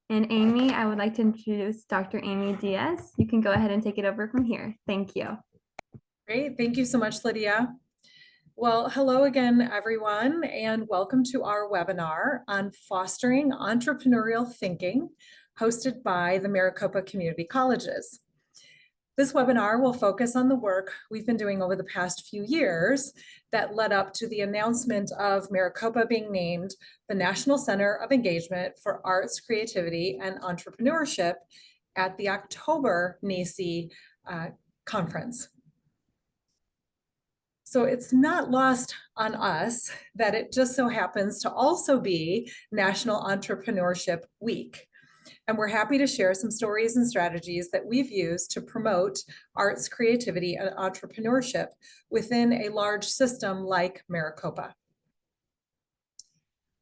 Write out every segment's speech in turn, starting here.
And Amy, I would like to introduce Dr. Amy Diaz. You can go ahead and take it over from here. Thank you. Great. Thank you so much, Lydia. Well, hello again, everyone, and welcome to our webinar on fostering entrepreneurial thinking, hosted by the Maricopa Community Colleges. This webinar will focus on the work we've been doing over the past few years that led up to the announcement of Maricopa being named the National Center of Engagement for Arts, Creativity, and Entrepreneurship at the October NACCE conference. So it's not lost on us that it just so happens to also be National Entrepreneurship Week. And we're happy to share some stories and strategies that we've used to promote arts, creativity, and entrepreneurship within a large system like Maricopa.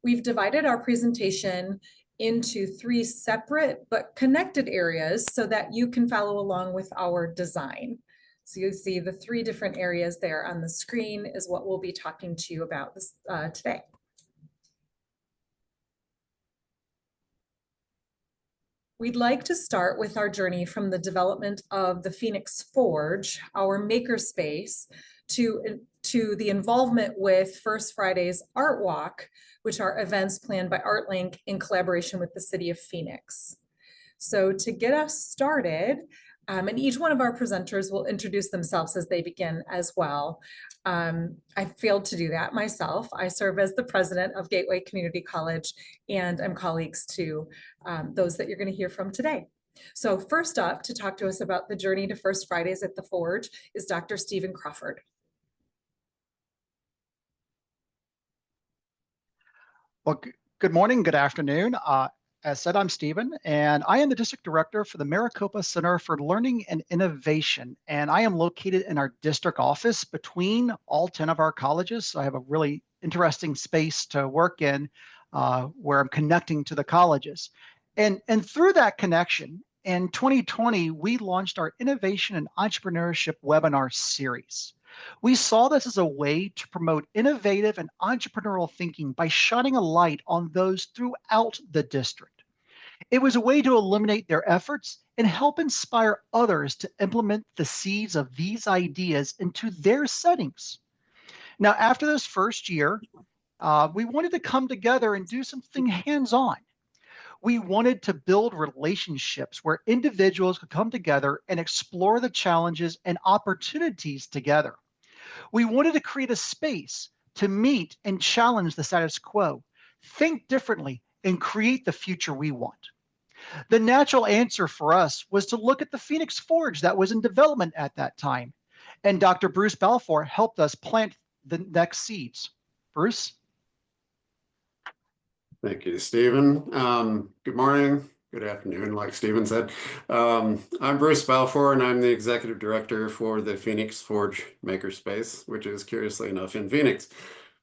We've divided our presentation into 3 separate but connected areas so that you can follow along with our design. So you see the 3 different areas there on the screen is what we'll be talking to you about this, today. We'd like to start with our journey from the development of the Phoenix Forge, our makerspace, to the involvement with First Friday's Art Walk, which are events planned by ArtLink in collaboration with the City of Phoenix. So to get us started, and each one of our presenters will introduce themselves as they begin as well. I failed to do that myself. I serve as the president of Gateway Community College, and I'm colleagues to those that you're going to hear from today. So first up to talk to us about the journey to First Fridays at the Forge is Dr. Stephen Crawford. Well, good morning, good afternoon. As said, I'm Stephen, and I am the District Director for the Maricopa Center for Learning and Innovation, and I am located in our district office between all 10 of our colleges. So I have a really interesting space to work in where I'm connecting to the colleges. And through that connection, in 2020, we launched our Innovation and Entrepreneurship webinar series. We saw this as a way to promote innovative and entrepreneurial thinking by shining a light on those throughout the district. It was a way to illuminate their efforts and help inspire others to implement the seeds of these ideas into their settings. Now, after this first year, we wanted to come together and do something hands-on. We wanted to build relationships where individuals could come together and explore the challenges and opportunities together. We wanted to create a space to meet and challenge the status quo, think differently, and create the future we want. The natural answer for us was to look at the Phoenix Forge that was in development at that time. And Dr. Bruce Balfour helped us plant the next seeds. Bruce? Thank you, Stephen. Good morning, good afternoon, like Stephen said. I'm Bruce Balfour, and I'm the Executive Director for the Phoenix Forge Makerspace, which is, curiously enough, in Phoenix.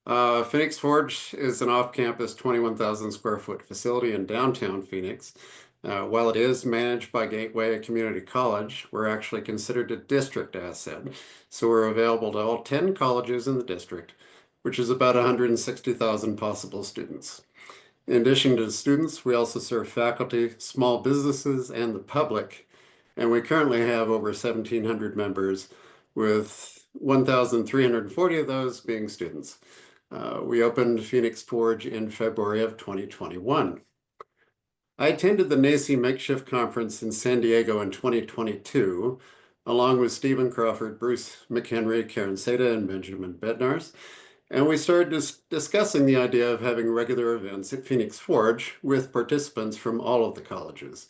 Phoenix Forge is an off-campus 21,000 square foot facility in downtown Phoenix. While it is managed by Gateway Community College, we're actually considered a district asset. So we're available to all 10 colleges in the district, which is about 160,000 possible students. In addition to the students, we also serve faculty, small businesses, and the public. And we currently have over 1,700 members, with 1,340 of those being students. We opened Phoenix Forge in February of 2021. I attended the NACCE Makeshift Conference in San Diego in 2022, along with Stephen Crawford, Bruce McHenry, Karen Seda, and Benjamin Bednarz. And we started discussing the idea of having regular events at Phoenix Forge with participants from all of the colleges.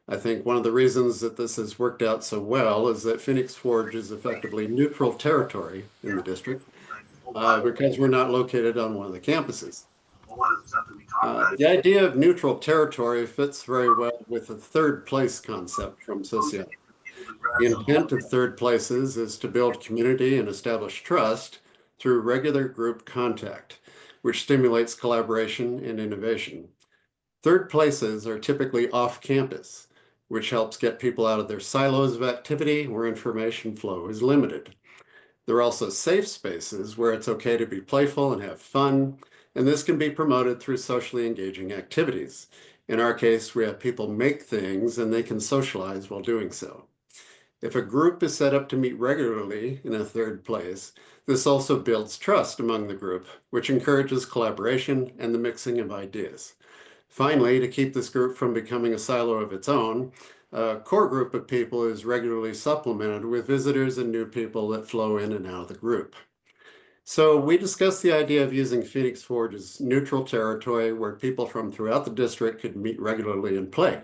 I think one of the reasons that this has worked out so well is that Phoenix Forge is effectively neutral territory in the district because we're not located on one of the campuses. The idea of neutral territory fits very well with the third place concept from sociology. The intent of third places is to build community and establish trust through regular group contact, which stimulates collaboration and innovation. Third places are typically off campus, which helps get people out of their silos of activity where information flow is limited. There are also safe spaces where it's okay to be playful and have fun, and this can be promoted through socially engaging activities. In our case, we have people make things and they can socialize while doing so. If a group is set up to meet regularly in a third place, this also builds trust among the group, which encourages collaboration and the mixing of ideas. Finally, to keep this group from becoming a silo of its own, a core group of people is regularly supplemented with visitors and new people that flow in and out of the group. So we discussed the idea of using Phoenix Forge as neutral territory where people from throughout the district could meet regularly and play.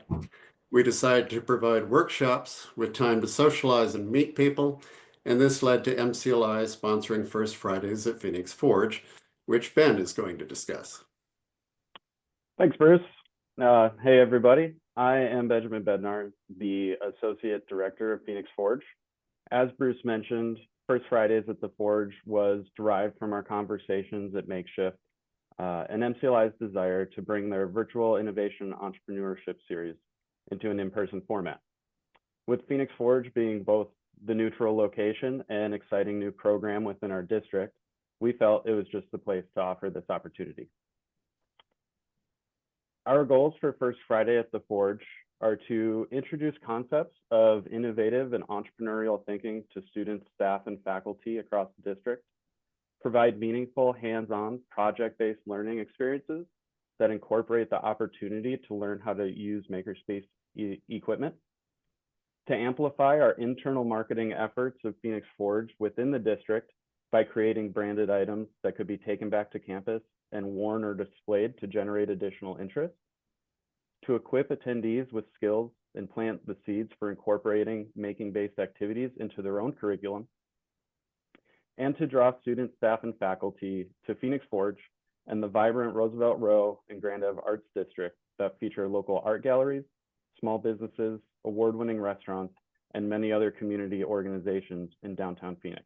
We decided to provide workshops with time to socialize and meet people, and this led to MCLI sponsoring First Fridays at Phoenix Forge, which Ben is going to discuss. Thanks, Bruce. Hey, everybody. I am Benjamin Bednar, the Associate Director of Phoenix Forge. As Bruce mentioned, First Fridays at the Forge was derived from our conversations at Makeshift and MCLI's desire to bring their virtual innovation entrepreneurship series into an in-person format. With Phoenix Forge being both the neutral location and exciting new program within our district, we felt it was just the place to offer this opportunity. Our goals for First Friday at the Forge are to introduce concepts of innovative and entrepreneurial thinking to students, staff, and faculty across the district, provide meaningful hands-on project-based learning experiences that incorporate the opportunity to learn how to use makerspace equipment, to amplify our internal marketing efforts of Phoenix Forge within the district by creating branded items that could be taken back to campus and worn or displayed to generate additional interest, to equip attendees with skills and plant the seeds for incorporating making-based activities into their own curriculum, and to draw students, staff, and faculty to Phoenix Forge and the vibrant Roosevelt Row and Grand Ave Arts District that feature local art galleries, small businesses, award-winning restaurants, and many other community organizations in downtown Phoenix.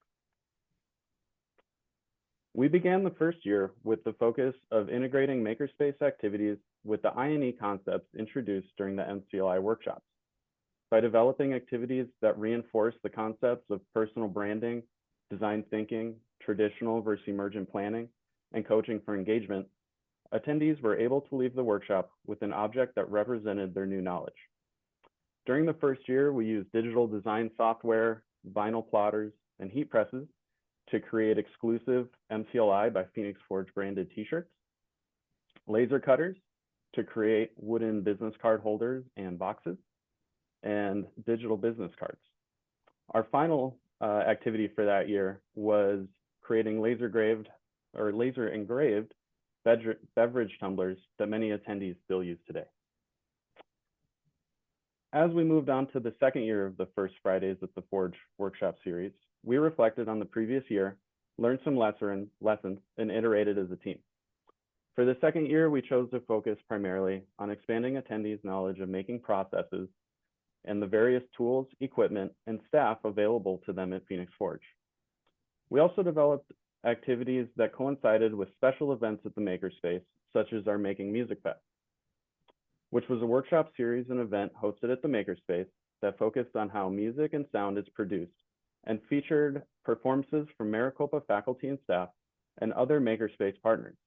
We began the first year with the focus of integrating makerspace activities with the I&E concepts introduced during the MCLI workshops. By developing activities that reinforce the concepts of personal branding, design thinking, traditional versus emergent planning, and coaching for engagement, attendees were able to leave the workshop with an object that represented their new knowledge. During the first year, we used digital design software, vinyl plotters, and heat presses to create exclusive MCLI by Phoenix Forge branded t-shirts, laser cutters to create wooden business card holders and boxes, and digital business cards. Our final activity for that year was creating laser engraved beverage tumblers that many attendees still use today. As we moved on to the second year of the First Fridays at the Forge workshop series, we reflected on the previous year, learned some lessons, and iterated as a team. For the second year, we chose to focus primarily on expanding attendees' knowledge of making processes and the various tools, equipment, and staff available to them at Phoenix Forge. We also developed activities that coincided with special events at the Makerspace, such as our Making Music Fest, which was a workshop series and event hosted at the Makerspace that focused on how music and sound is produced and featured performances from Maricopa faculty and staff and other Makerspace partners.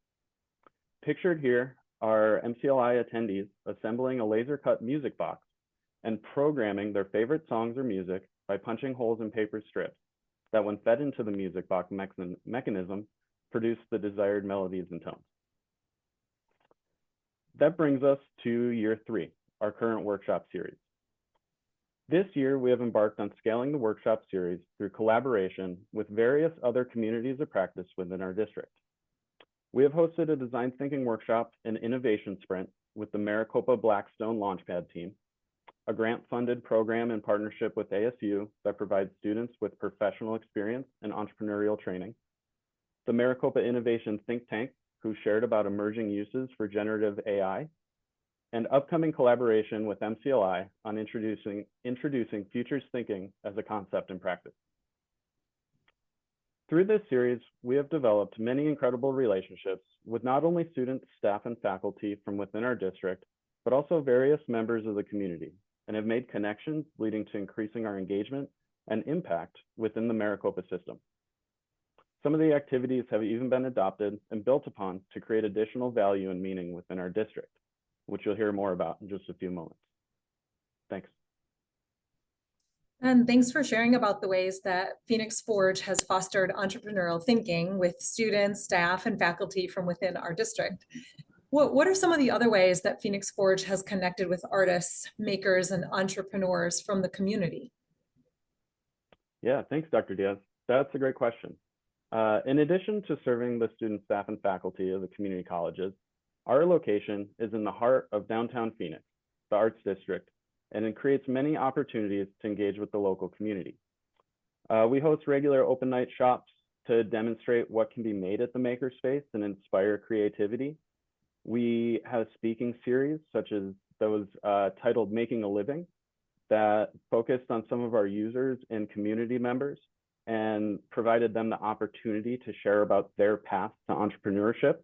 Pictured here are MCLI attendees assembling a laser cut music box and programming their favorite songs or music by punching holes in paper strips that, when fed into the music box mechanism, produce the desired melodies and tones. That brings us to year 3, our current workshop series. This year, we have embarked on scaling the workshop series through collaboration with various other communities of practice within our district. We have hosted a design thinking workshop and innovation sprint with the Maricopa Blackstone Launchpad team, a grant-funded program in partnership with ASU that provides students with professional experience and entrepreneurial training, the Maricopa Innovation Think Tank, who shared about emerging uses for generative AI, and upcoming collaboration with MCLI on introducing futures thinking as a concept in practice. Through this series, we have developed many incredible relationships with not only students, staff, and faculty from within our district, but also various members of the community, and have made connections leading to increasing our engagement and impact within the Maricopa system. Some of the activities have even been adopted and built upon to create additional value and meaning within our district, which you'll hear more about in just a few moments. Thanks. And thanks for sharing about the ways that Phoenix Forge has fostered entrepreneurial thinking with students, staff, and faculty from within our district. What are some of the other ways that Phoenix Forge has connected with artists, makers, and entrepreneurs from the community? Yeah, thanks, Dr. Diaz. That's a great question. In addition to serving the student, staff, and faculty of the community colleges, our location is in the heart of downtown Phoenix, the Arts District, and it creates many opportunities to engage with the local community. We host regular open night shops to demonstrate what can be made at the makerspace and inspire creativity. We have speaking series such as those titled Making a Living that focused on some of our users and community members and provided them the opportunity to share about their path to entrepreneurship.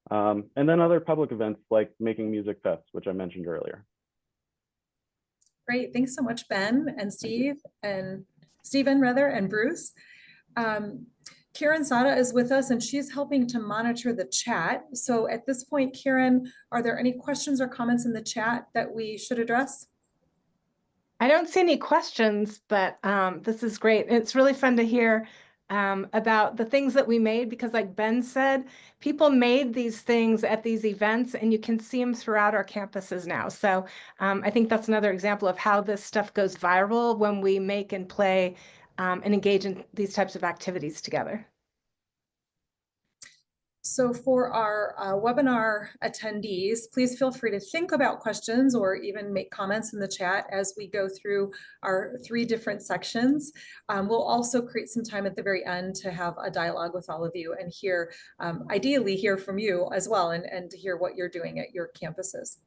And then other public events like Making Music Fest, which I mentioned earlier. Great, thanks so much, Ben and Steve and Stephen rather, and Bruce. Karen Sada is with us and she's helping to monitor the chat. So at this point, Karen, are there any questions or comments in the chat that we should address? I don't see any questions, but this is great. It's really fun to hear about the things that we made, because like Ben said, people made these things at these events and you can see them throughout our campuses now. So I think that's another example of how this stuff goes viral when we make and play and engage in these types of activities together. So for our webinar attendees, please feel free to think about questions or even make comments in the chat as we go through our 3 different sections. We'll also create some time at the very end to have a dialogue with all of you and hear, ideally hear from you as well, and to hear what you're doing at your campuses.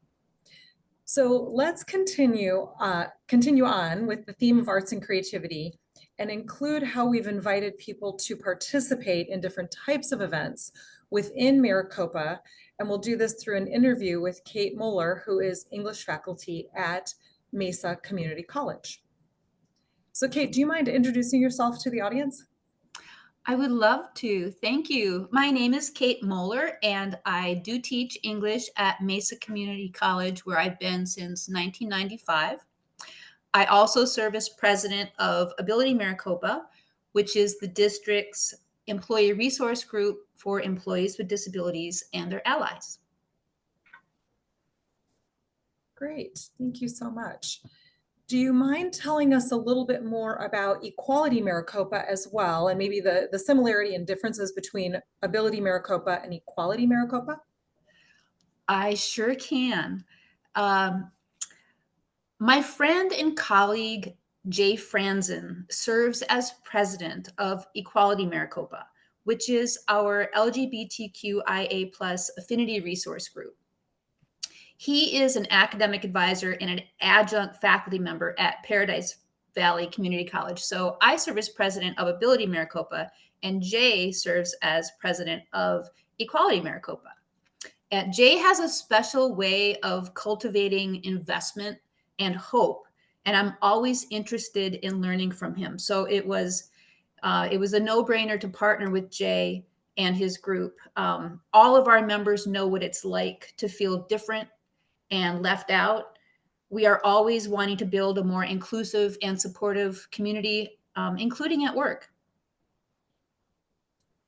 So let's continue on with the theme of arts and creativity and include how we've invited people to participate in different types of events within Maricopa, and we'll do this through an interview with Kate Moeller, who is English faculty at Mesa Community College. So Kate, do you mind introducing yourself to the audience? I would love to. Thank you. My name is Kate Moeller, and I do teach English at Mesa Community College, where I've been since 1995. I also serve as president of Ability Maricopa, which is the district's employee resource group for employees with disabilities and their allies. Great, thank you so much. Do you mind telling us a little bit more about Equality Maricopa as well, and maybe the similarity and differences between Ability Maricopa and Equality Maricopa? I sure can. My friend and colleague, Jay Franzen, serves as president of Equality Maricopa, which is our LGBTQIA+ affinity resource group. He is an academic advisor and an adjunct faculty member at Paradise Valley Community College. So I serve as president of Ability Maricopa, and Jay serves as president of Equality Maricopa. And Jay has a special way of cultivating investment and hope, and I'm always interested in learning from him. So it was a no-brainer to partner with Jay and his group. All of our members know what it's like to feel different and left out. We are always wanting to build a more inclusive and supportive community, including at work.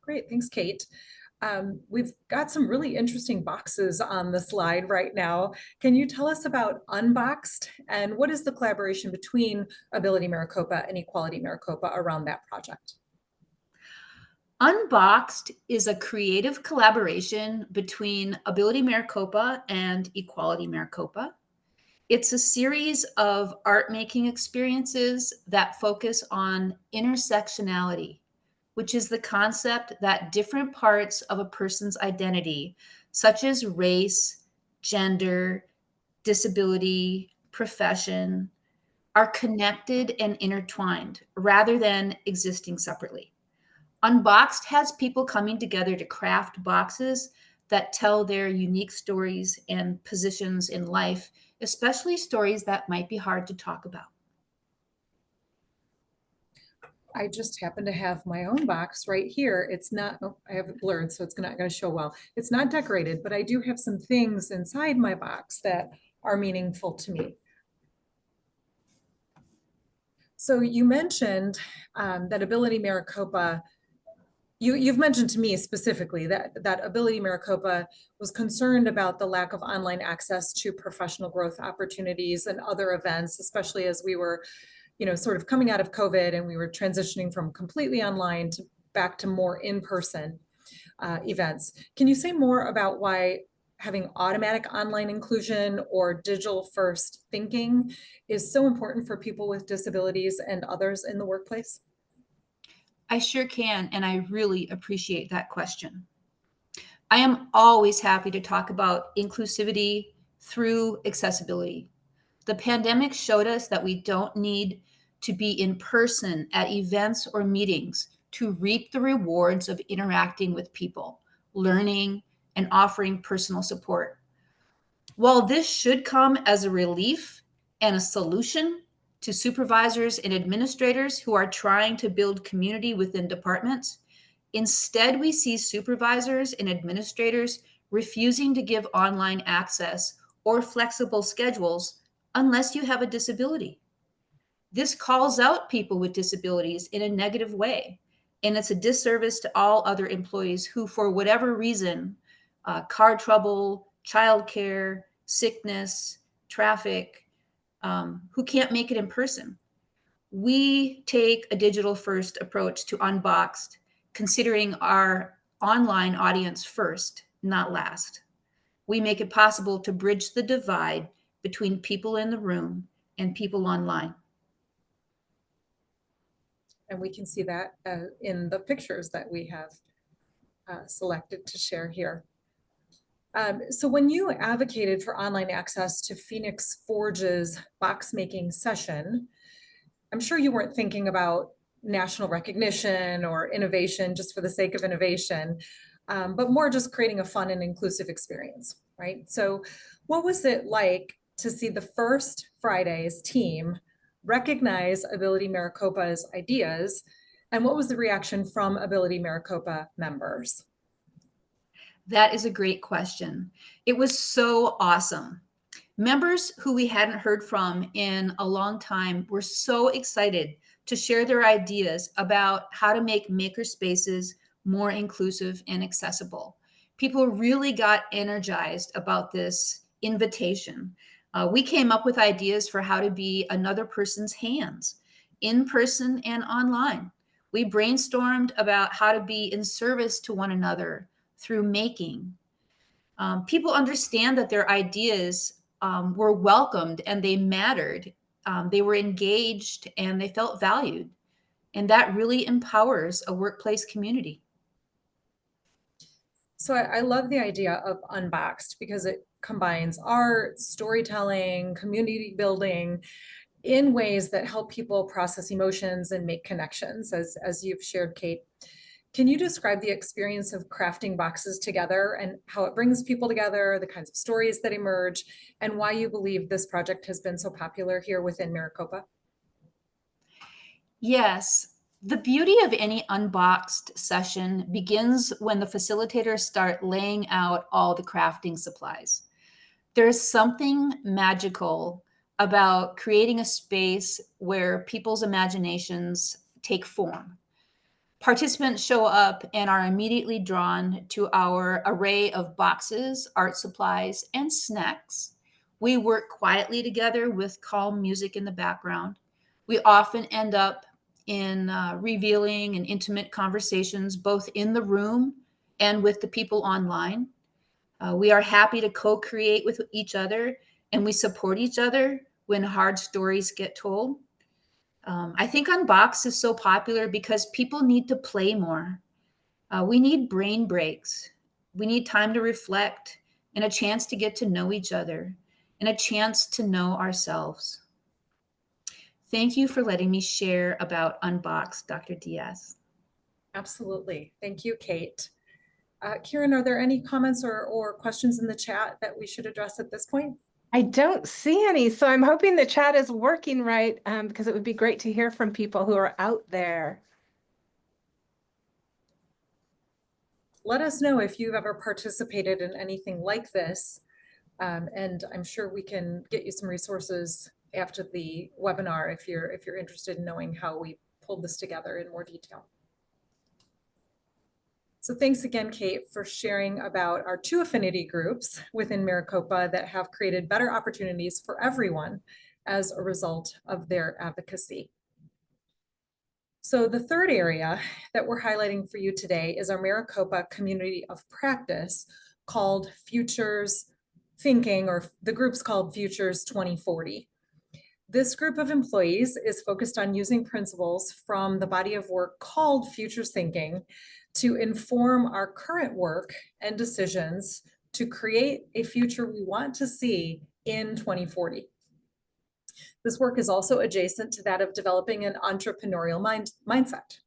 Great, thanks, Kate. We've got some really interesting boxes on the slide right now. Can you tell us about Unboxed and what is the collaboration between Ability Maricopa and Equality Maricopa around that project? Unboxed is a creative collaboration between Ability Maricopa and Equality Maricopa. It's a series of art making experiences that focus on intersectionality, which is the concept that different parts of a person's identity, such as race, gender, disability, profession, are connected and intertwined rather than existing separately. Unboxed has people coming together to craft boxes that tell their unique stories and positions in life, especially stories that might be hard to talk about. I just happen to have my own box right here. It's not, oh, I have it blurred, so it's not going to show well. It's not decorated, but I do have some things inside my box that are meaningful to me. So you mentioned that Ability Maricopa, you've mentioned to me specifically that Ability Maricopa was concerned about the lack of online access to professional growth opportunities and other events, especially as we were, sort of coming out of COVID and we were transitioning from completely online to back to more in-person events. Can you say more about why having automatic online inclusion or digital first thinking is so important for people with disabilities and others in the workplace? I sure can, and I really appreciate that question. I am always happy to talk about inclusivity through accessibility. The pandemic showed us that we don't need to be in person at events or meetings to reap the rewards of interacting with people, learning, and offering personal support. While this should come as a relief and a solution to supervisors and administrators who are trying to build community within departments, instead we see supervisors and administrators refusing to give online access or flexible schedules unless you have a disability. This calls out people with disabilities in a negative way, and it's a disservice to all other employees who, for whatever reason, car trouble, childcare, sickness, traffic, who can't make it in person. We take a digital first approach to Unboxed, considering our online audience first, not last. We make it possible to bridge the divide between people in the room and people online. And we can see that in the pictures that we have selected to share here. So when you advocated for online access to Phoenix Forge's box making session, I'm sure you weren't thinking about national recognition or innovation just for the sake of innovation, but more just creating a fun and inclusive experience, right? So what was it like to see the first Fridays team recognize Ability Maricopa's ideas, and what was the reaction from Ability Maricopa members? That is a great question. It was so awesome. Members who we hadn't heard from in a long time were so excited to share their ideas about how to make makerspaces more inclusive and accessible. People really got energized about this invitation. We came up with ideas for how to be another person's hands, in person and online. We brainstormed about how to be in service to one another through making. People understand that their ideas were welcomed and they mattered. They were engaged and they felt valued. And that really empowers a workplace community. So I love the idea of Unboxed because it combines art, storytelling, community building in ways that help people process emotions and make connections, as you've shared, Kate. Can you describe the experience of crafting boxes together and how it brings people together, the kinds of stories that emerge, and why you believe this project has been so popular here within Maricopa? Yes, the beauty of any Unboxed session begins when the facilitators start laying out all the crafting supplies. There's something magical about creating a space where people's imaginations take form. Participants show up and are immediately drawn to our array of boxes, art supplies, and snacks. We work quietly together with calm music in the background. We often end up in revealing and intimate conversations, both in the room and with the people online. We are happy to co-create with each other, and we support each other when hard stories get told. I think Unbox is so popular because people need to play more. We need brain breaks. We need time to reflect and a chance to get to know each other and a chance to know ourselves. Thank you for letting me share about Unbox, Dr. Diaz. Absolutely. Thank you, Kate. Kieran, are there any comments or questions in the chat that we should address at this point? I don't see any, so I'm hoping the chat is working right, because it would be great to hear from people who are out there. Let us know if you've ever participated in anything like this. And I'm sure we can get you some resources after the webinar if you're interested in knowing how we pulled this together in more detail. So thanks again, Kate, for sharing about our 2 affinity groups within Maricopa that have created better opportunities for everyone as a result of their advocacy. So the third area that we're highlighting for you today is our Maricopa community of practice called Futures Thinking, or the group's called Futures 2040. This group of employees is focused on using principles from the body of work called Futures Thinking to inform our current work and decisions to create a future we want to see in 2040. This work is also adjacent to that of developing an entrepreneurial mindset.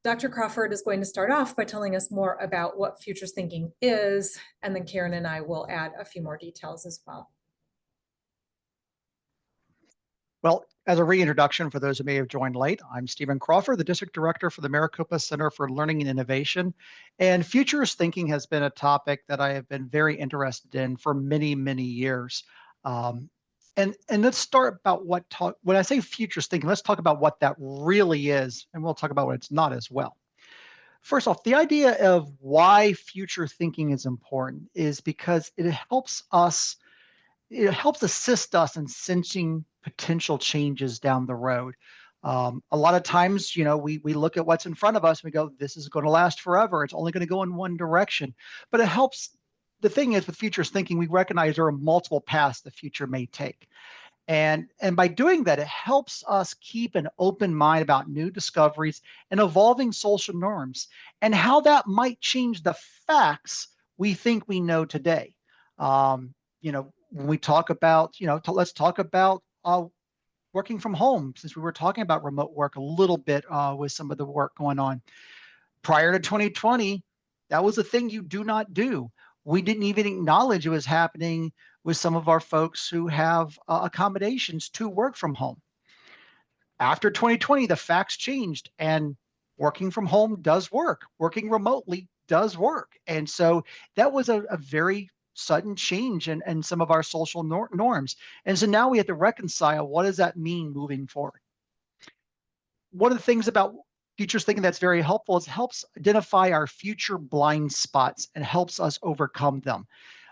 Dr. Crawford is going to start off by telling us more about what futures thinking is, and then Karen and I will add a few more details as well. Well, as a reintroduction for those who may have joined late, I'm Stephen Crawford, the District Director for the Maricopa Center for Learning and Innovation. And futures thinking has been a topic that I have been very interested in for many, many years. And let's start about when I say futures thinking, let's talk about what that really is, and we'll talk about what it's not as well. First off, the idea of why future thinking is important is because it helps assist us in sensing potential changes down the road. A lot of times, we look at what's in front of us and we go, this is going to last forever. It's only going to go in one direction. But it helps. The thing is, with futures thinking, we recognize there are multiple paths the future may take. And by doing that, it helps us keep an open mind about new discoveries and evolving social norms and how that might change the facts we think we know today. When we talk about, let's talk about working from home, since we were talking about remote work a little bit with some of the work going on. Prior to 2020, that was a thing you do not do. We didn't even acknowledge it was happening with some of our folks who have accommodations to work from home. After 2020, the facts changed, and working from home does work. Working remotely does work. And so that was a very sudden change in some of our social norms. And so now we have to reconcile, what does that mean moving forward? One of the things about futures thinking that's very helpful is it helps identify our future blind spots and helps us overcome them.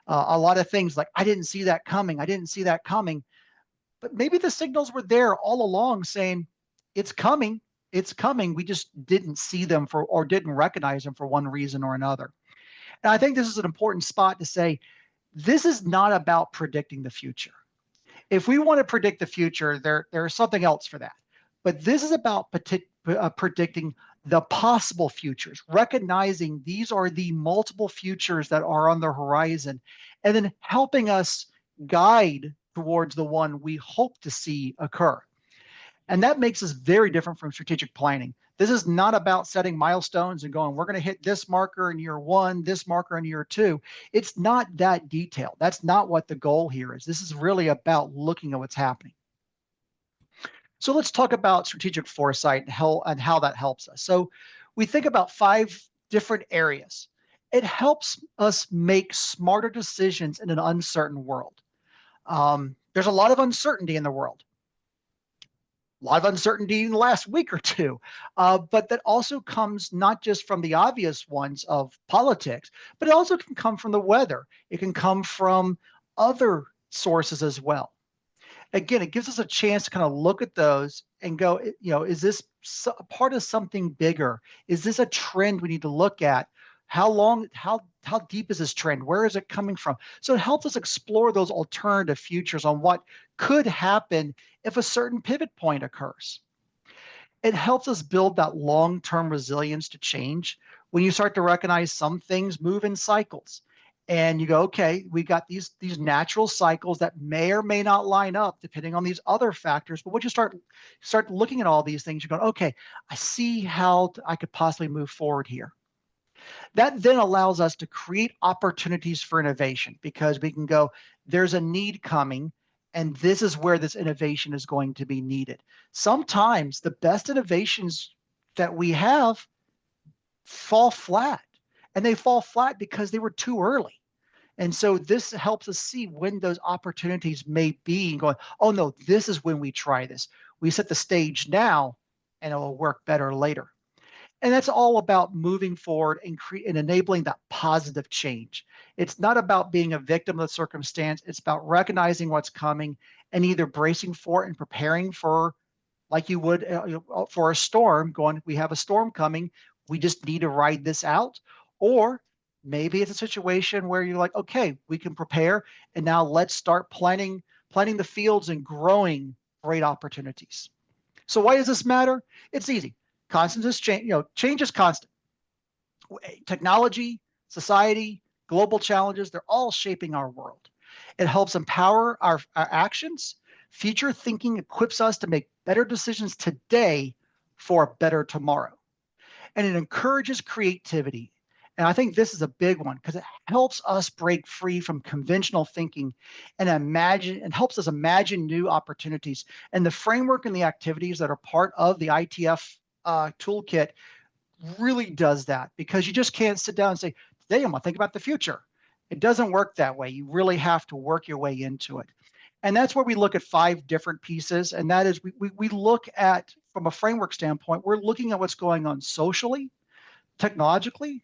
A lot of things like, I didn't see that coming. I didn't see that coming. But maybe the signals were there all along saying, it's coming. It's coming. We just didn't see them or didn't recognize them for one reason or another. And I think this is an important spot to say, this is not about predicting the future. If we want to predict the future, there's something else for that. But this is about predicting the possible futures, recognizing these are the multiple futures that are on the horizon, and then helping us guide towards the one we hope to see occur. And that makes us very different from strategic planning. This is not about setting milestones and going, we're going to hit this marker in year 1, this marker in year 2. It's not that detailed. That's not what the goal here is. This is really about looking at what's happening. So let's talk about strategic foresight and how that helps us. So we think about 5 different areas. It helps us make smarter decisions in an uncertain world. There's a lot of uncertainty in the world. A lot of uncertainty in the last week or two, but that also comes not just from the obvious ones of politics, but it also can come from the weather. It can come from other sources as well. Again, it gives us a chance to kind of look at those and go, is this part of something bigger? Is this a trend we need to look at? How deep is this trend? Where is it coming from? So it helps us explore those alternative futures on what could happen if a certain pivot point occurs. It helps us build that long-term resilience to change when you start to recognize some things move in cycles. And you go, okay, we got these natural cycles that may or may not line up depending on these other factors. But once you start looking at all these things, you're going, okay, I see how I could possibly move forward here. That then allows us to create opportunities for innovation, because we can go, there's a need coming, and this is where this innovation is going to be needed. Sometimes the best innovations that we have fall flat, and they fall flat because they were too early. And so this helps us see when those opportunities may be and going, oh no, this is when we try this. We set the stage now and it will work better later. And that's all about moving forward and enabling that positive change. It's not about being a victim of the circumstance. It's about recognizing what's coming and either bracing for it and preparing for, like you would for a storm, going, we have a storm coming. We just need to ride this out. Or maybe it's a situation where you're like, okay, we can prepare, and now let's start planting the fields and growing great opportunities. So why does this matter? It's easy. Constant is change. Change is constant. Technology, society, global challenges, they're all shaping our world. It helps empower our actions. Future thinking equips us to make better decisions today for a better tomorrow. And it encourages creativity. And I think this is a big one because it helps us break free from conventional thinking and helps us imagine new opportunities. And the framework and the activities that are part of the ITF toolkit really does that, because you just can't sit down and say, today I'm going to think about the future. It doesn't work that way. You really have to work your way into it. And that's where we look at 5 different pieces. And that is we look at, from a framework standpoint, we're looking at what's going on socially, technologically,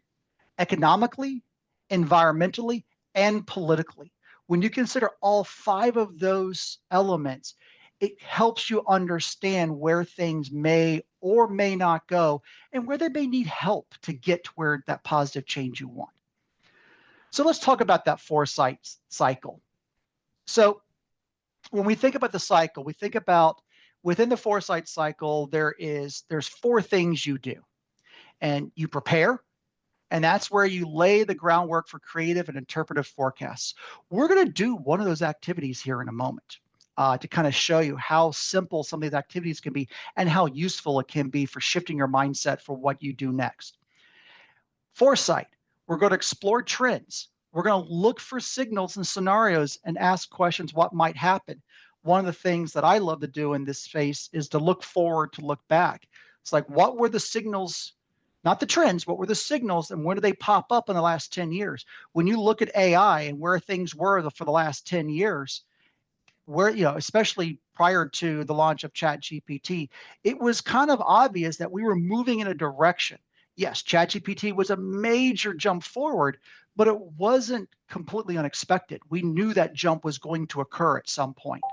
economically, environmentally, and politically. When you consider all 5 of those elements, it helps you understand where things may or may not go and where they may need help to get to where that positive change you want. So let's talk about that foresight cycle. So when we think about the cycle, we think about within the foresight cycle, there's 4 things you do. And you prepare, and that's where you lay the groundwork for creative and interpretive forecasts. We're going to do one of those activities here in a moment to kind of show you how simple some of these activities can be and how useful it can be for shifting your mindset for what you do next. Foresight, we're going to explore trends. We're going to look for signals and scenarios and ask questions, what might happen. One of the things that I love to do in this space is to look forward, to look back. It's like, what were the signals, not the trends, what were the signals and when did they pop up in the last 10 years? When you look at AI and where things were for the last 10 years, where, especially prior to the launch of ChatGPT, it was kind of obvious that we were moving in a direction. Yes, ChatGPT was a major jump forward, but it wasn't completely unexpected. We knew that jump was going to occur at some point.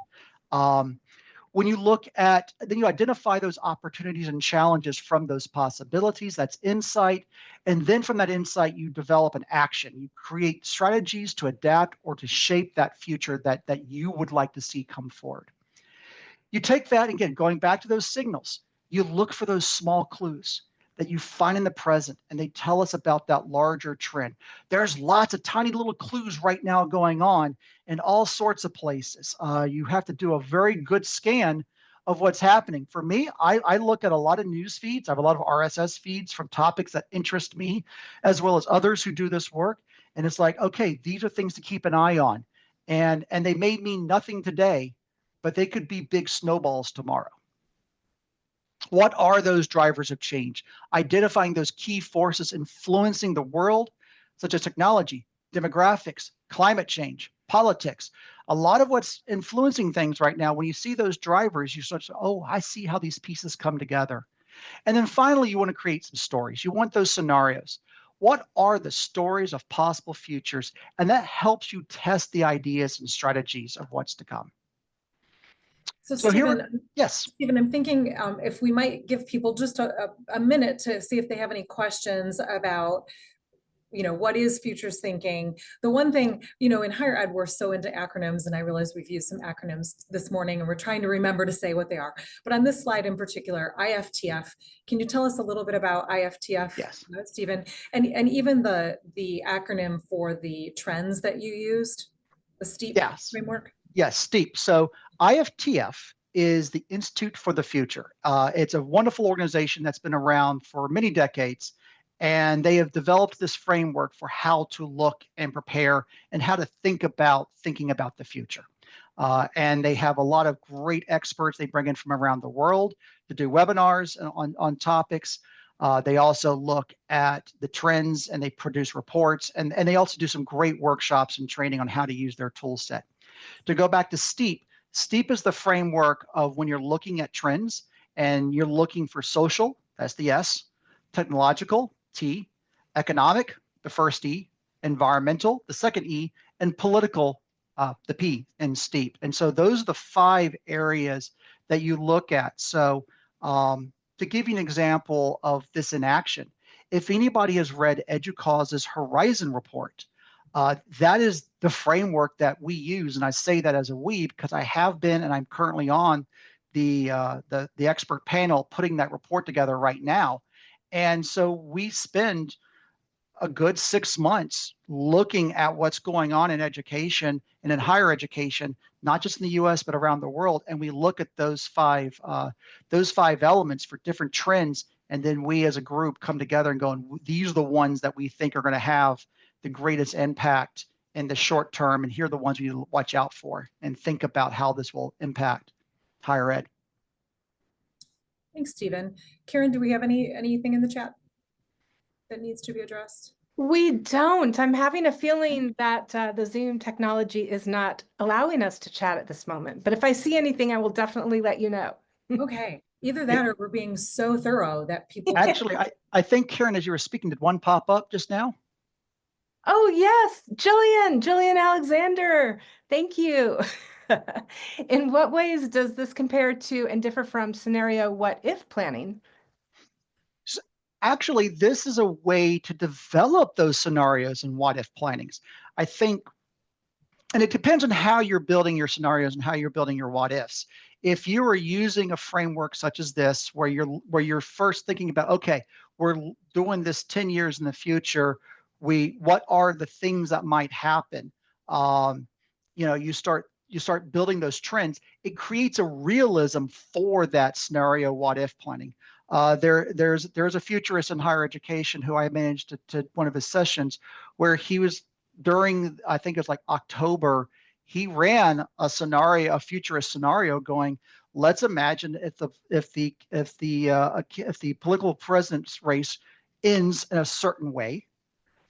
When you look at, then you identify those opportunities and challenges from those possibilities, that's insight. And then from that insight, you develop an action. You create strategies to adapt or to shape that future that you would like to see come forward. You take that, again, going back to those signals, you look for those small clues that you find in the present, and they tell us about that larger trend. There's lots of tiny little clues right now going on in all sorts of places. You have to do a very good scan of what's happening. For me, I look at a lot of news feeds. I have a lot of RSS feeds from topics that interest me, as well as others who do this work. And it's like, okay, these are things to keep an eye on. And they may mean nothing today, but they could be big snowballs tomorrow. What are those drivers of change? Identifying those key forces influencing the world, such as technology, demographics, climate change, politics. A lot of what's influencing things right now, when you see those drivers, you start to, oh, I see how these pieces come together. And then finally, you want to create some stories. You want those scenarios. What are the stories of possible futures? And that helps you test the ideas and strategies of what's to come. So Stephen, yes. Stephen, I'm thinking if we might give people just a minute to see if they have any questions about, what is futures thinking? The one thing, in higher ed, we're so into acronyms, and I realize we've used some acronyms this morning and we're trying to remember to say what they are. But on this slide in particular, IFTF, can you tell us a little bit about IFTF, yes, Stephen? And even the acronym for the trends that you used, the STEEP framework? Yes, STEEP. So IFTF is the Institute for the Future. It's a wonderful organization that's been around for many decades. And they have developed this framework for how to look and prepare and how to think about thinking about the future. And they have a lot of great experts they bring in from around the world to do webinars on topics. They also look at the trends and they produce reports, and they also do some great workshops and training on how to use their tool set. To go back to STEEP, STEEP is the framework of when you're looking at trends and you're looking for social, that's the S, technological, T, economic, the first E, environmental, the second E, and political, the P in STEEP. And so those are the 5 areas that you look at. So to give you an example of this in action, if anybody has read EDUCAUSE's Horizon report, that is the framework that we use. And I say that as a we because I have been and I'm currently on the expert panel putting that report together right now. And so we spend a good 6 months looking at what's going on in education and in higher education, not just in the US, but around the world. And we look at those five elements for different trends. And then we as a group come together and go, these are the ones that we think are going to have the greatest impact in the short term. And here are the ones we need to watch out for and think about how this will impact higher ed. Thanks, Stephen. Karen, do we have anything in the chat that needs to be addressed? We don't. I'm having a feeling that the Zoom technology is not allowing us to chat at this moment. But if I see anything, I will definitely let you know. Okay. Either that or we're being so thorough that people Actually, I think, Karen, as you were speaking, did one pop up just now? Oh, yes. Jillian Alexander. Thank you. In what ways does this compare to and differ from scenario what if planning? Actually, this is a way to develop those scenarios and what if plannings. I think, and it depends on how you're building your scenarios and how you're building your what ifs. If you are using a framework such as this, where you're first thinking about, okay, we're doing this 10 years in the future, what are the things that might happen? You start building those trends. It creates a realism for that scenario what if planning. There's a futurist in higher education who I managed to one of his sessions where he was during, I think it was like October, he ran a futurist scenario going, let's imagine if the political president's race ends in a certain way.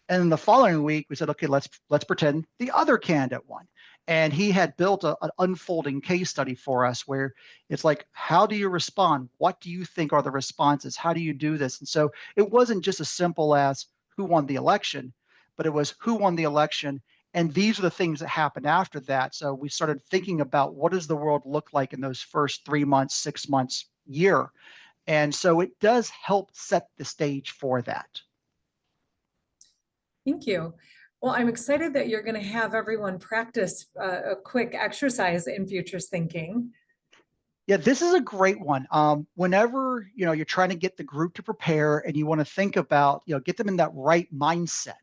And then the following week, we said, okay, let's pretend the other candidate won. And he had built an unfolding case study for us where it's like, how do you respond? What do you think are the responses? How do you do this? And so it wasn't just as simple as who won the election, but it was who won the election. And these are the things that happened after that. So we started thinking about what does the world look like in those first 3 months, 6 months, year. And so it does help set the stage for that. Thank you. Well, I'm excited that you're going to have everyone practice a quick exercise in futures thinking. Yeah, this is a great one. Whenever you're trying to get the group to prepare and you want to think about, get them in that right mindset.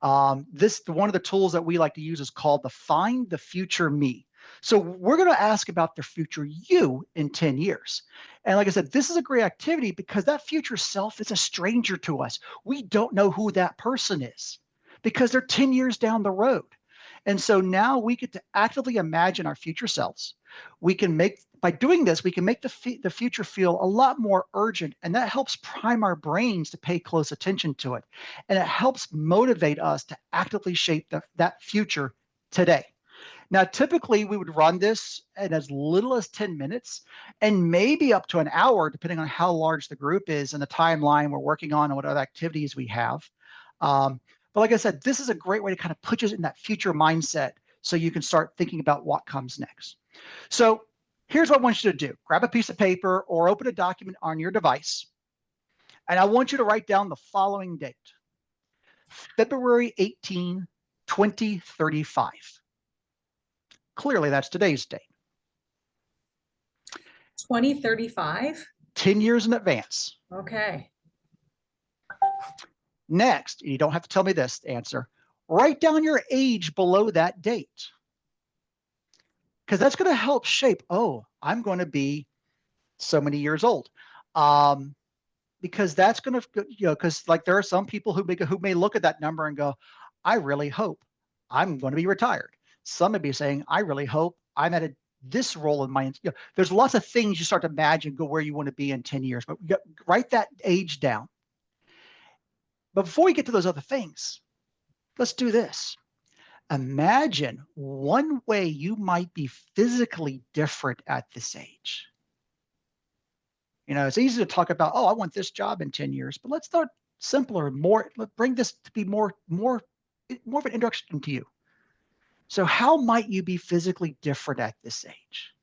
One of the tools that we like to use is called the Find the Future Me. So we're going to ask about the future you in 10 years. And like I said, this is a great activity because that future self is a stranger to us. We don't know who that person is because they're 10 years down the road. And so now we get to actively imagine our future selves. By doing this, we can make the future feel a lot more urgent, and that helps prime our brains to pay close attention to it. And it helps motivate us to actively shape that future today. Now, typically we would run this in as little as 10 minutes and maybe up to an hour, depending on how large the group is and the timeline we're working on and what other activities we have. But like I said, this is a great way to kind of put you in that future mindset so you can start thinking about what comes next. So here's what I want you to do. Grab a piece of paper or open a document on your device. And I want you to write down the following date. February 18, 2035. Clearly, that's today's date. 2035? 10 years in advance. Okay. Next, you don't have to tell me this answer. Write down your age below that date. Because that's going to help shape, I'm going to be so many years old. because that's going to, because like there are some people who may look at that number and go, I really hope I'm going to be retired. Some may be saying, I really hope I'm at this role in my, there's lots of things you start to imagine go where you want to be in 10 years, but write that age down. But before we get to those other things, let's do this. Imagine one way you might be physically different at this age. It's easy to talk about, oh, I want this job in 10 years, but let's start simpler, let's bring this to be more of an introduction to you. So how might you be physically different at this age?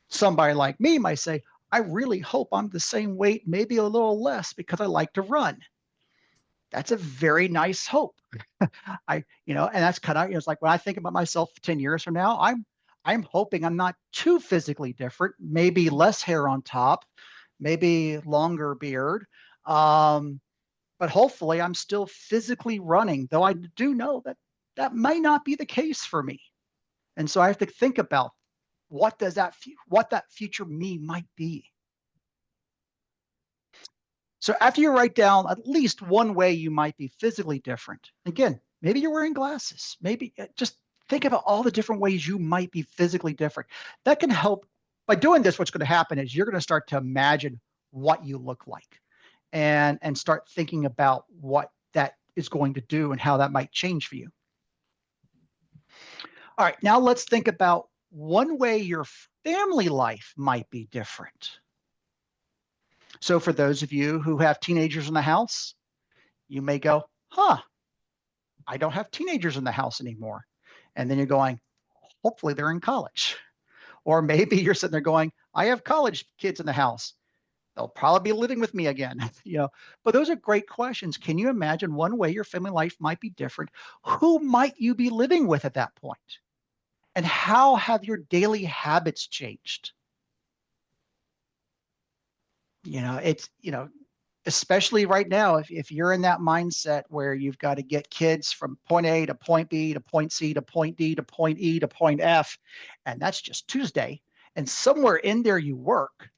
Somebody like me might say, I really hope I'm the same weight, maybe a little less, because I like to run. That's a very nice hope. And that's kind of, it's like when I think about myself 10 years from now, I'm hoping I'm not too physically different, maybe less hair on top, maybe longer beard. But hopefully I'm still physically running, though I do know that that may not be the case for me. And so I have to think about what that future me might be. So after you write down at least one way you might be physically different, again, maybe you're wearing glasses, maybe just think about all the different ways you might be physically different. That can help. By doing this, what's going to happen is you're going to start to imagine what you look like and start thinking about what that is going to do and how that might change for you. All right, now let's think about one way your family life might be different. So for those of you who have teenagers in the house, you may go, I don't have teenagers in the house anymore. And then you're going, hopefully they're in college. Or maybe you're sitting there going, I have college kids in the house. They'll probably be living with me again. But those are great questions. Can you imagine one way your family life might be different? Who might you be living with at that point? And how have your daily habits changed? Especially right now, if you're in that mindset where you've got to get kids from point A to point B to point C to point D to point E to point F, and that's just Tuesday, and somewhere in there you work,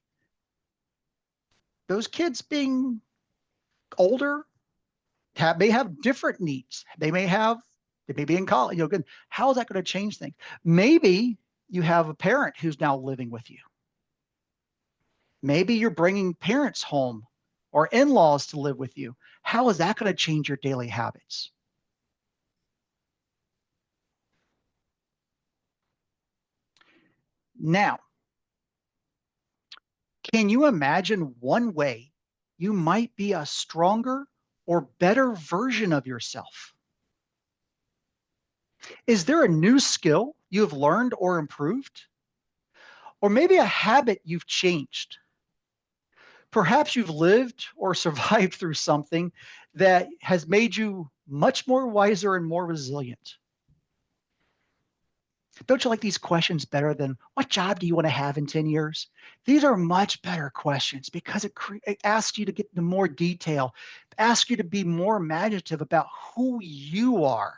those kids being older may have different needs. They may be in college. How is that going to change things? Maybe you have a parent who's now living with you. Maybe you're bringing parents home or in-laws to live with you. How is that going to change your daily habits? Now, can you imagine one way you might be a stronger or better version of yourself? Is there a new skill you have learned or improved? Or maybe a habit you've changed? Perhaps you've lived or survived through something that has made you much more wiser and more resilient. Don't you like these questions better than what job do you want to have in 10 years? These are much better questions because it asks you to get into more detail, asks you to be more imaginative about who you are.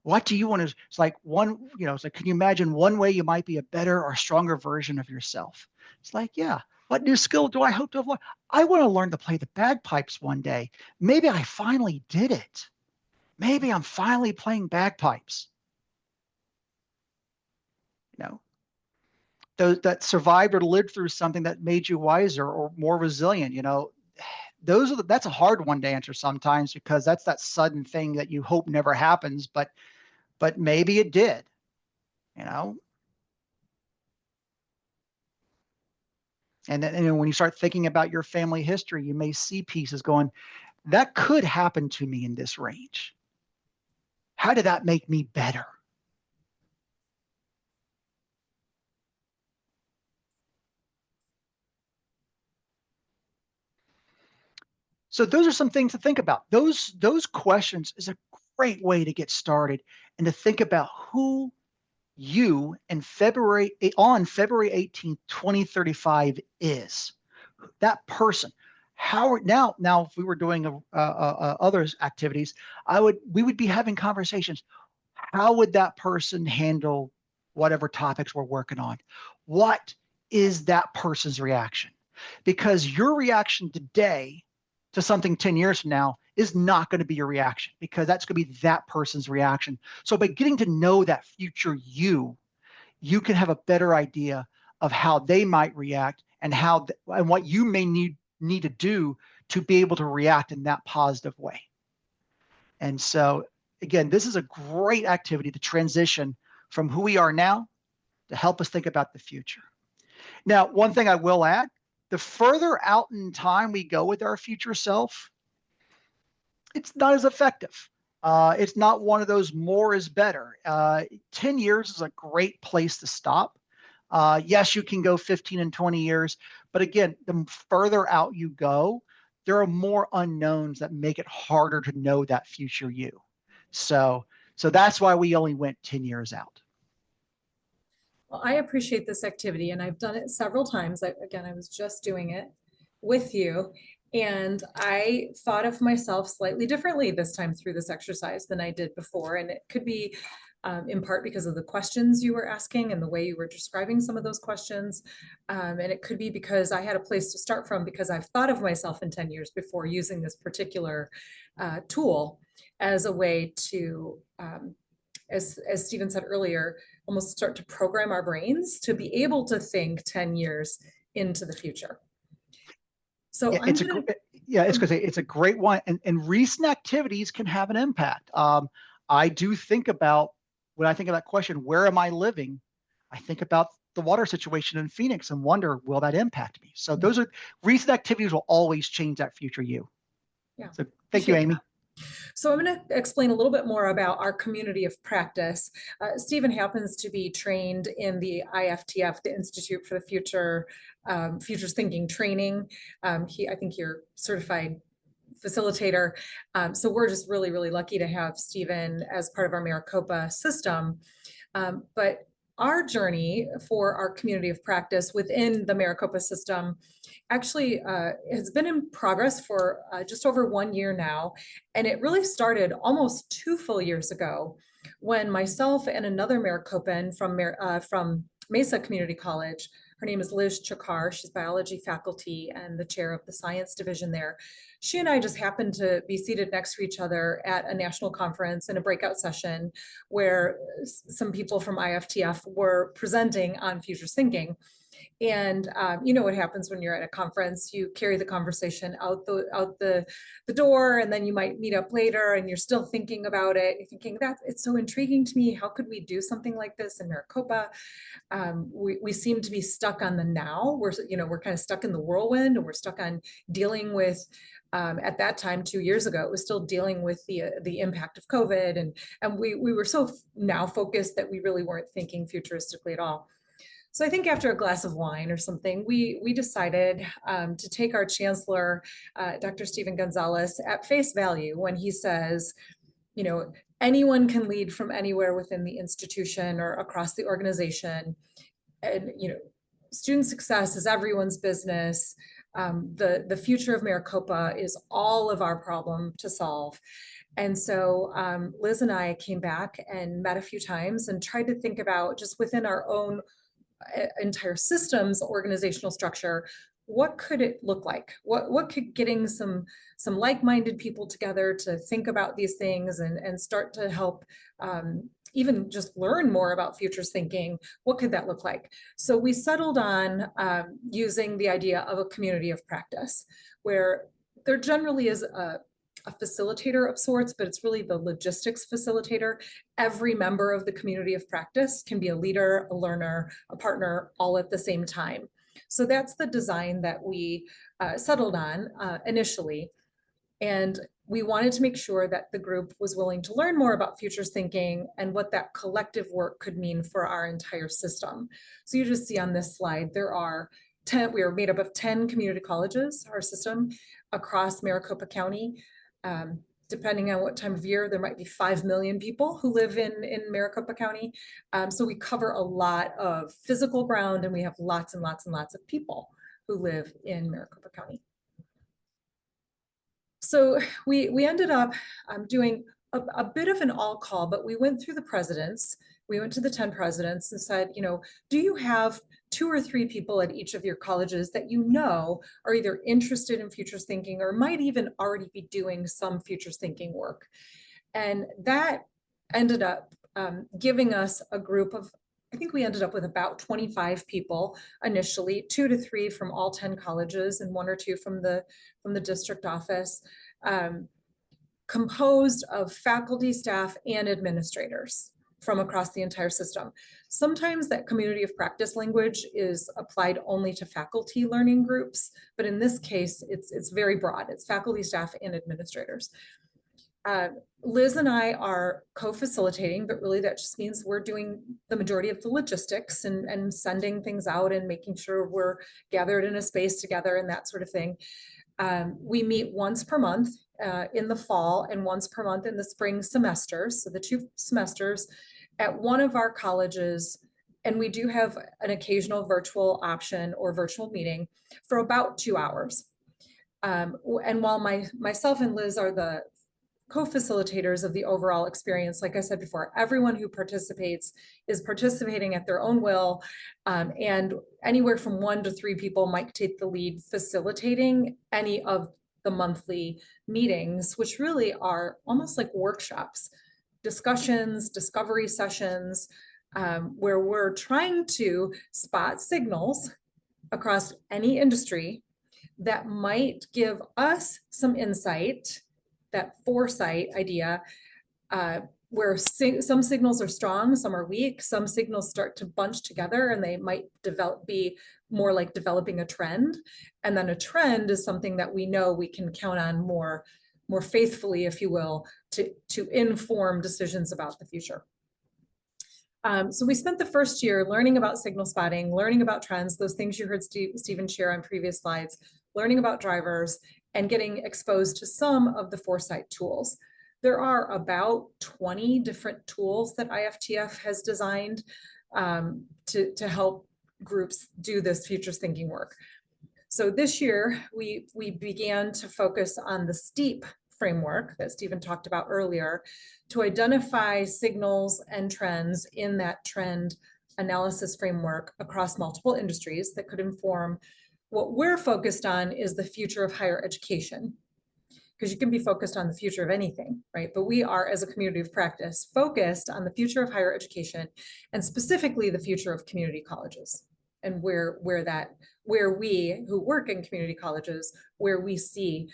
What do you want to, it's like can you imagine one way you might be a better or stronger version of yourself? It's like, yeah, what new skill do I hope to have learned? I want to learn to play the bagpipes one day. Maybe I finally did it. Maybe I'm finally playing bagpipes. Those that survived or lived through something that made you wiser or more resilient, that's a hard one to answer sometimes because that's that sudden thing that you hope never happens, but maybe it did, And then when you start thinking about your family history, you may see pieces going, that could happen to me in this range. How did that make me better? So those are some things to think about. Those questions is a great way to get started and to think about who you on February 18th, 2035 is. That person. Now if we were doing other activities, we would be having conversations. How would that person handle whatever topics we're working on? What is that person's reaction. Because your reaction today to something 10 years from now is not going to be your reaction, because that's going to be that person's reaction. So by getting to know that future you can have a better idea of how they might react and and what you may need to do to be able to react in that positive way. And so again, this is a great activity to transition from who we are now to help us think about the future. Now, one thing I will add, the further out in time we go with our future self, it's not as effective. It's not one of those more is better. 10 years is a great place to stop. Yes, you can go 15 and 20 years, but again, the further out you go, there are more unknowns that make it harder to know that future you. So that's why we only went 10 years out. Well, I appreciate this activity, and I've done it several times. Again, I was just doing it with you, and I thought of myself slightly differently this time through this exercise than I did before. And it could be in part because of the questions you were asking and the way you were describing some of those questions. And it could be because I had a place to start from, because I've thought of myself in 10 years before using this particular tool as a way to, as Stephen said earlier, almost start to program our brains to be able to think 10 years into the future. So yeah, it's a great one. And recent activities can have an impact. I do think about, when I think of that question, where am I living? I think about the water situation in Phoenix and wonder, will that impact me? So those are recent activities will always change that future you. Yeah. So thank you, Amy. So I'm going to explain a little bit more about our community of practice. Stephen happens to be trained in the IFTF, the Institute for the Futures Thinking Training. I think you're certified facilitator. So we're just really, really lucky to have Stephen as part of our Maricopa system. But our journey for our community of practice within the Maricopa system actually has been in progress for just over 1 year now. And it really started almost 2 full years ago when myself and another Maricopan from Mesa Community College, her name is Liz Chakar, she's biology faculty and the chair of the science division there. She and I just happened to be seated next to each other at a national conference in a breakout session where some people from IFTF were presenting on futures thinking. And you know what happens when you're at a conference, you carry the conversation out the door, and then you might meet up later and you're still thinking about it. You're thinking, it's so intriguing to me. How could we do something like this in Maricopa? We seem to be stuck on the now. We're kind of stuck in the whirlwind, and we're stuck on dealing with, at that time, 2 years ago, it was still dealing with the impact of COVID. And we were so now focused that we really weren't thinking futuristically at all. So I think after a glass of wine or something, we decided to take our chancellor, Dr. Stephen Gonzalez, at face value when he says, anyone can lead from anywhere within the institution or across the organization. And, student success is everyone's business. The future of Maricopa is all of our problem to solve. And so Liz and I came back and met a few times and tried to think about, just within our own entire system's organizational structure, what could it look like? What could getting some like-minded people together to think about these things and start to help even just learn more about futures thinking, what could that look like? So we settled on using the idea of a community of practice, where there generally is a facilitator of sorts, but it's really the logistics facilitator. Every member of the community of practice can be a leader, a learner, a partner, all at the same time. So that's the design that we settled on initially. And we wanted to make sure that the group was willing to learn more about futures thinking and what that collective work could mean for our entire system. So you just see on this slide, we are made up of 10 community colleges, our system, across Maricopa County. Depending on what time of year, there might be 5 million people who live in Maricopa County. So we cover a lot of physical ground, and we have lots and lots and lots of people who live in Maricopa County. So we ended up doing a bit of an all call, but we went through the presidents we went to the 10 presidents and said, do you have 2 or 3 people at each of your colleges that are either interested in futures thinking or might even already be doing some futures thinking work? And that ended up giving us a group of, I think we ended up with about 25 people initially, 2 to 3 from all 10 colleges and 1 or 2 from the district office, composed of faculty, staff, and administrators from across the entire system. Sometimes that community of practice language is applied only to faculty learning groups, but in this case, it's very broad. It's faculty, staff, and administrators. Liz and I are co-facilitating, but really that just means we're doing the majority of the logistics and sending things out and making sure we're gathered in a space together and that sort of thing. We meet once per month in the fall and once per month in the spring semesters. So the 2 semesters at one of our colleges, and we do have an occasional virtual option or virtual meeting for about 2 hours. And while myself and Liz are the co-facilitators of the overall experience, like I said before, everyone who participates is participating at their own will, and anywhere from 1 to 3 people might take the lead facilitating any of the monthly meetings, which really are almost like workshops, discussions, discovery sessions, where we're trying to spot signals across any industry that might give us some insight, that foresight idea, where some signals are strong, some are weak, some signals start to bunch together and they might be more like developing a trend. And then a trend is something that we know we can count on more faithfully, if you will, to inform decisions about the future. So we spent the first year learning about signal spotting, learning about trends, those things you heard Stephen share on previous slides, learning about drivers, and getting exposed to some of the foresight tools. There are about 20 different tools that IFTF has designed to help groups do this futures thinking work. So this year, we began to focus on the STEEP framework that Stephen talked about earlier to identify signals and trends in that trend analysis framework across multiple industries that could inform. What we're focused on is the future of higher education, because you can be focused on the future of anything, right? But we are, as a community of practice, focused on the future of higher education and specifically the future of community colleges and where we who work in community colleges, where we see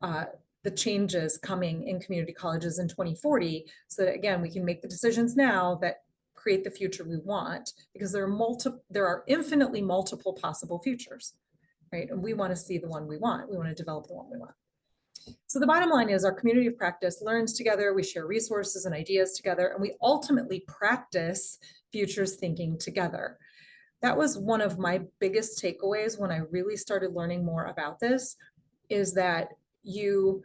the changes coming in community colleges in 2040, so that again, we can make the decisions now that create the future we want, because there are infinitely multiple possible futures. Right? And we want to see the one we want. We want to develop the one we want. So the bottom line is our community of practice learns together, we share resources and ideas together, and we ultimately practice futures thinking together. That was one of my biggest takeaways when I really started learning more about this, is that you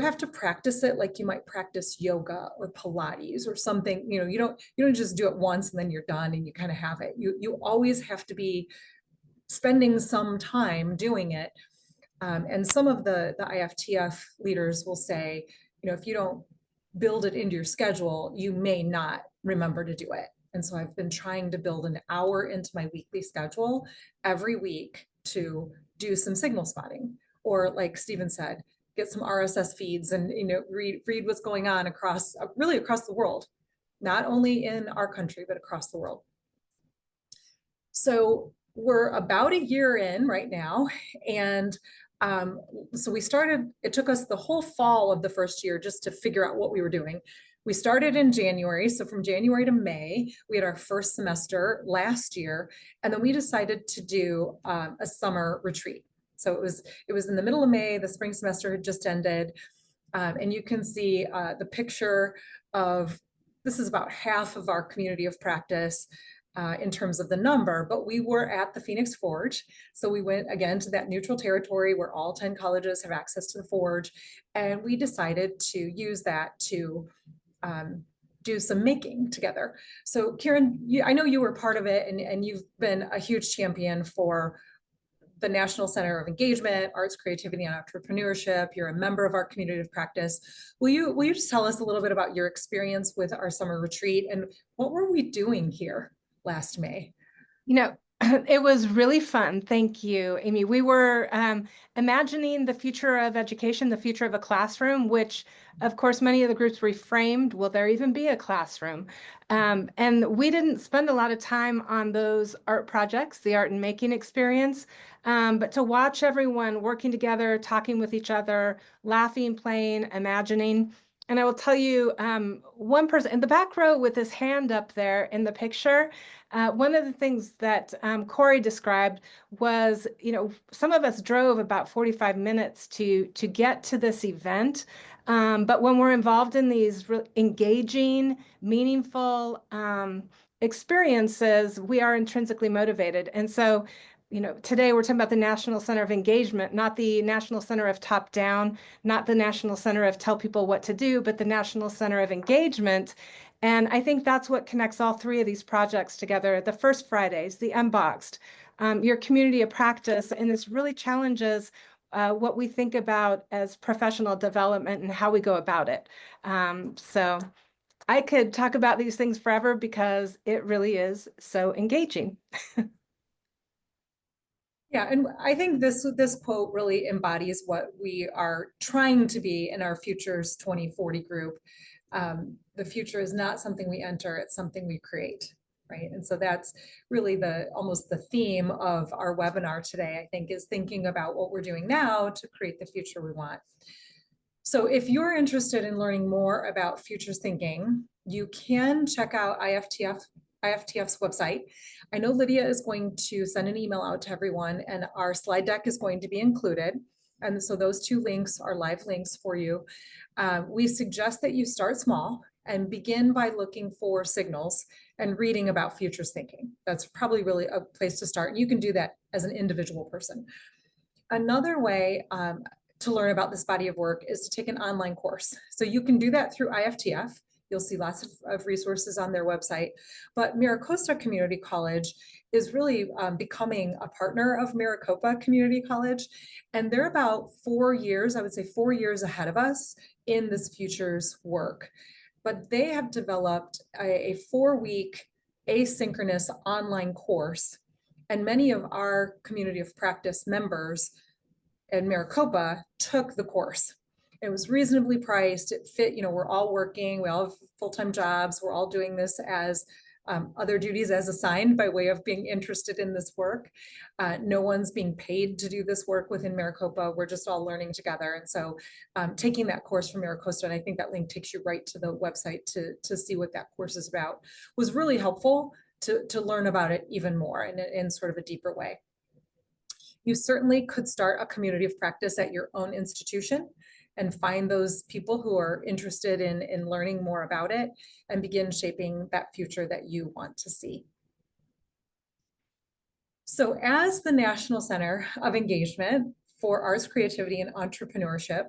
have to practice it like you might practice yoga or Pilates or something. You don't just do it once and then you're done and you kind of have it. You always have to be spending some time doing it. And some of the IFTF leaders will say, if you don't build it into your schedule, you may not remember to do it. And so I've been trying to build an hour into my weekly schedule every week to do some signal spotting, or like Stephen said, get some RSS feeds and read what's going on across the world, not only in our country, but across the world. So we're about a year in right now. And so it took us the whole fall of the first year just to figure out what we were doing. We started in January. So from January to May, we had our first semester last year. And then we decided to do a summer retreat. So it was in the middle of May, the spring semester had just ended. And you can see the picture of, this is about half of our community of practice in terms of the number, but we were at the Phoenix Forge. So we went again to that neutral territory where all 10 colleges have access to the Forge. And we decided to use that to do some making together. So Kieran, I know you were part of it, and you've been a huge champion for the National Center of Engagement, Arts, Creativity, and Entrepreneurship. You're a member of our community of practice. Will you just tell us a little bit about your experience with our summer retreat and what were we doing here last May? You know, it was really fun. Thank you, Amy. We were imagining the future of education, the future of a classroom, which of course, many of the groups reframed, will there even be a classroom? And we didn't spend a lot of time on those art projects, the art and making experience, but to watch everyone working together, talking with each other, laughing, playing, imagining. And I will tell you, one person in the back row with his hand up there in the picture, one of the things that Corey described was, some of us drove about 45 minutes to get to this event. But when we're involved in these engaging, meaningful experiences, we are intrinsically motivated. And so, today we're talking about the National Center of Engagement, not the National Center of Top Down, not the National Center of Tell People What to Do, but the National Center of Engagement. And I think that's what connects all three of these projects together. The First Fridays, the Unboxed, your community of practice, and this really challenges what we think about as professional development and how we go about it. So I could talk about these things forever because it really is so engaging. Yeah, and I think this quote really embodies what we are trying to be in our Futures 2040 group. The future is not something we enter, it's something we create, right? And so that's really almost the theme of our webinar today, I think, is thinking about what we're doing now to create the future we want. So if you're interested in learning more about futures thinking, you can check out IFTF's website. I know Lydia is going to send an email out to everyone and our slide deck is going to be included. And so those two links are live links for you. We suggest that you start small and begin by looking for signals and reading about futures thinking. That's probably really a place to start. You can do that as an individual person. Another way to learn about this body of work is to take an online course. So you can do that through IFTF. You'll see lots of resources on their website, but Maricopa Community College is really becoming a partner of Maricopa Community College. And they're about 4 years, I would say 4 years ahead of us in this futures work. But they have developed a 4-week asynchronous online course. And many of our community of practice members at Maricopa took the course. It was reasonably priced. It fit, we're all working, we all have full-time jobs. We're all doing this as other duties as assigned by way of being interested in this work. No one's being paid to do this work within Maricopa. We're just all learning together. And so taking that course from Maricopa, and I think that link takes you right to the website to see what that course is about, was really helpful to learn about it even more in sort of a deeper way. You certainly could start a community of practice at your own institution and find those people who are interested in learning more about it and begin shaping that future that you want to see. So as the National Center of Engagement for Arts, Creativity, and Entrepreneurship,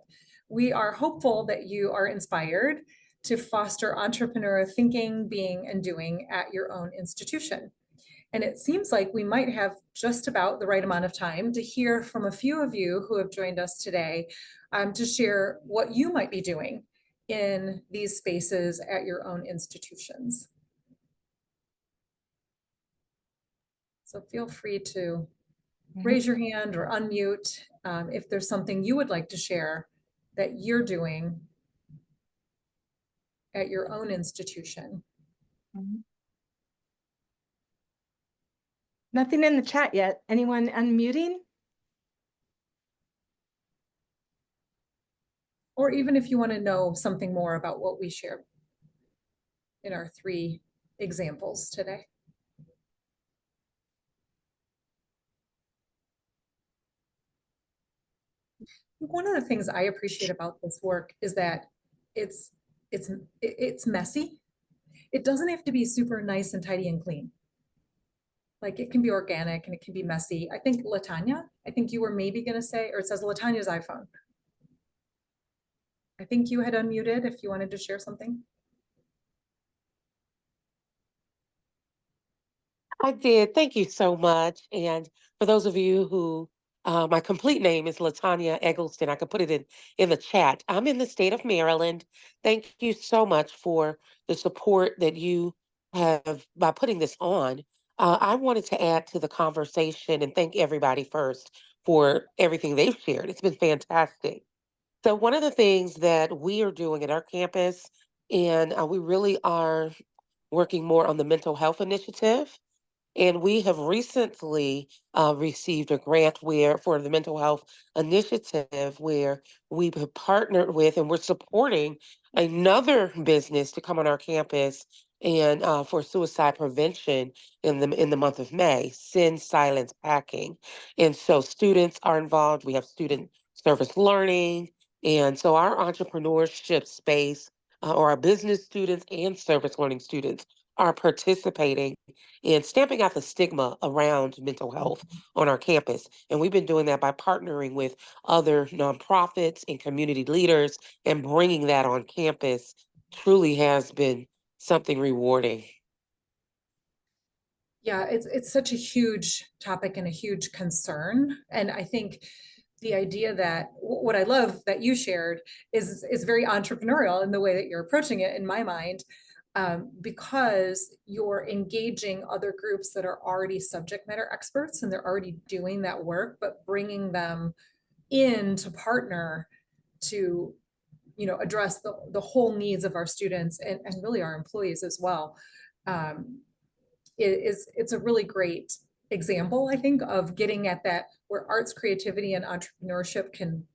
we are hopeful that you are inspired to foster entrepreneurial thinking, being, and doing at your own institution. And it seems like we might have just about the right amount of time to hear from a few of you who have joined us today to share what you might be doing in these spaces at your own institutions. So feel free to raise your hand or unmute if there's something you would like to share that you're doing at your own institution. Nothing in the chat yet. Anyone unmuting? Or even if you want to know something more about what we shared in our 3 examples today. One of the things I appreciate about this work is that it's messy. It doesn't have to be super nice and tidy and clean. Like it can be organic and it can be messy. I think Latanya, I think you were maybe going to say, or it says Latanya's iPhone. I think you had unmuted if you wanted to share something. I did. Thank you so much. And for those of you who My complete name is Latanya Eggleston. I could put it in the chat. I'm in the state of Maryland. Thank you so much for the support that you have by putting this on. I wanted to add to the conversation and thank everybody first for everything they've shared. It's been fantastic. So one of the things that we are doing at our campus, and we really are working more on the mental health initiative. And we have recently received a grant where for the mental health initiative where we have partnered with and we're supporting another business to come on our campus and for suicide prevention in the month of May, Send Silence Packing. And so students are involved. We have student service learning. And so our entrepreneurship space or our business students and service learning students are participating in stamping out the stigma around mental health on our campus. And we've been doing that by partnering with other nonprofits and community leaders, and bringing that on campus truly has been something rewarding. Yeah, it's such a huge topic and a huge concern. And I think the idea that what I love that you shared is very entrepreneurial in the way that you're approaching it, in my mind, because you're engaging other groups that are already subject matter experts and they're already doing that work, but bringing them in to partner to, you know, address the whole needs of our students and really our employees as well. It's a really great example, I think, of getting at that where arts, creativity, and entrepreneurship can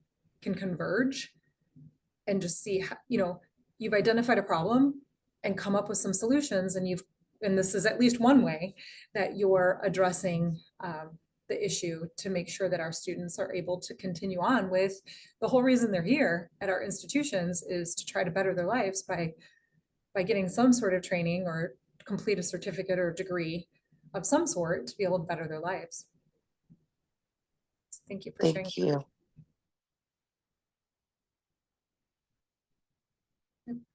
converge, and just see how, you know, you've identified a problem and come up with some solutions, and this is at least one way that you're addressing the issue to make sure that our students are able to continue on with the whole reason they're here at our institutions is to try to better their lives by getting some sort of training or complete a certificate or degree of some sort to be able to better their lives. So thank you for sharing. Thank you.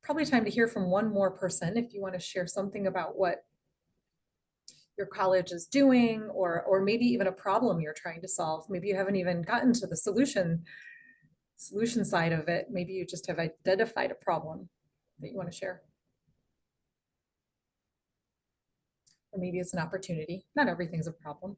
Probably time to hear from one more person if you want to share something about what your college is doing, or maybe even a problem you're trying to solve. Maybe you haven't even gotten to the solution side of it. Maybe you just have identified a problem that you want to share. Or maybe it's an opportunity. Not everything's a problem.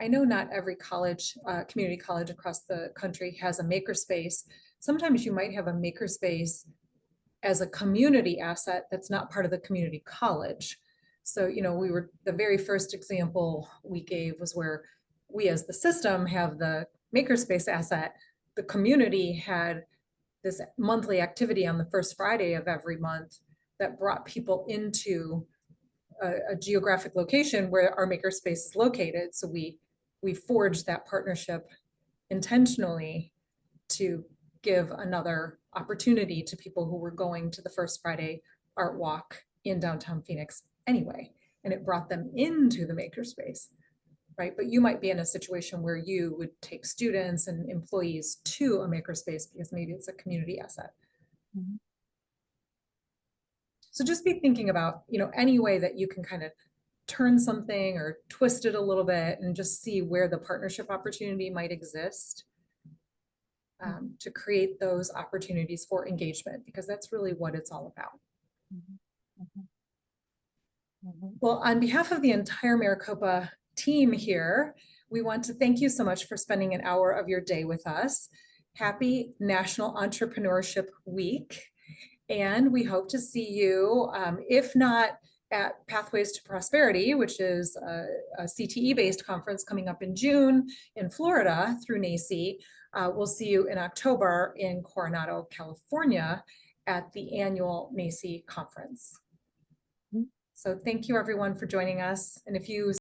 I know not every college, community college across the country has a makerspace. Sometimes you might have a makerspace as a community asset that's not part of the community college. So, you know, the very first example we gave was where we as the system have the makerspace asset. The community had this monthly activity on the first Friday of every month that brought people into a geographic location where our makerspace is located. So we forged that partnership intentionally to give another opportunity to people who were going to the first Friday art walk in downtown Phoenix anyway, and it brought them into the makerspace, right? But you might be in a situation where you would take students and employees to a makerspace because maybe it's a community asset. Mm-hmm. So just be thinking about, you know, any way that you can kind of turn something or twist it a little bit and just see where the partnership opportunity might exist. To create those opportunities for engagement, because that's really what it's all about. Well, on behalf of the entire Maricopa team here, we want to thank you so much for spending an hour of your day with us. Happy National Entrepreneurship Week. And we hope to see you, if not at Pathways to Prosperity, which is a CTE-based conference coming up in June in Florida through NACCE. We'll see you in October in Coronado, California at the annual NACCE conference. So thank you everyone for joining us. And if you